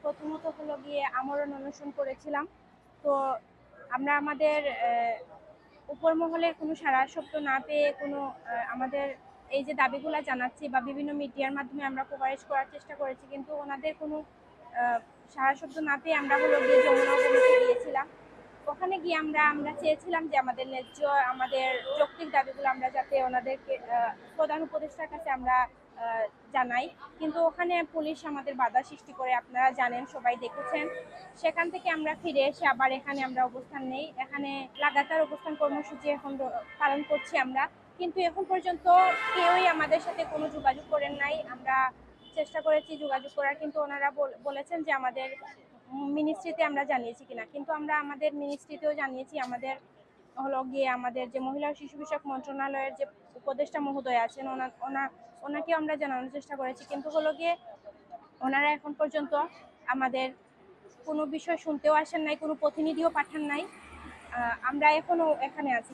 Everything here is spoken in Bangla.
প্রথমত হলো গিয়ে আমরণ অনশন করেছিলাম। তো আমরা আমাদের উপর মহলের কোনো সাড়া শব্দ না পেয়ে কোনো আমাদের এই যে দাবিগুলা জানাচ্ছি বা বিভিন্ন মিডিয়ার মাধ্যমে আমরা কভারেজ করার চেষ্টা করেছি, কিন্তু ওনাদের কোনো সাড়া শব্দ না পেয়ে আমরা হলো গিয়ে যমুনা কমিটি গিয়েছিলাম। ওখানে গিয়ে আমরা চেয়েছিলাম যে আমাদের ন্যায্য আমাদের যৌক্তিক দাবিগুলো আমরা যাতে ওনাদেরকে প্রধান উপদেষ্টার কাছে আমরা জানাই, কিন্তু ওখানে পুলিশ আমাদের বাধা সৃষ্টি করে, আপনারা জানেন, সবাই দেখেছেন। সেখান থেকে আমরা ফিরে এসে আবার এখানে আমরা অবস্থান নেই, এখানে লাগাতার অবস্থান কর্মসূচি এখন পালন করছি আমরা, কিন্তু এখন পর্যন্ত কেউই আমাদের সাথে কোনো যোগাযোগ করেন নাই। আমরা চেষ্টা করেছি যোগাযোগ করার, কিন্তু ওনারা বলেছেন যে আমাদের মিনিস্ট্রিতে আমরা জানিয়েছি কিনা, কিন্তু আমরা আমাদের মিনিস্ট্রিতেও জানিয়েছি। আমাদের হলো গিয়ে আমাদের যে মহিলা ও শিশু বিষয়ক মন্ত্রণালয়ের যে উপদেষ্টা মহোদয় আছেন ওনাকেও আমরা জানানোর চেষ্টা করেছি, কিন্তু হলো গিয়ে ওনারা এখন পর্যন্ত আমাদের কোনো বিষয় শুনতেও আসেন নাই, কোনো প্রতিনিধিও পাঠান নাই। আমরা এখনো এখানে আছি।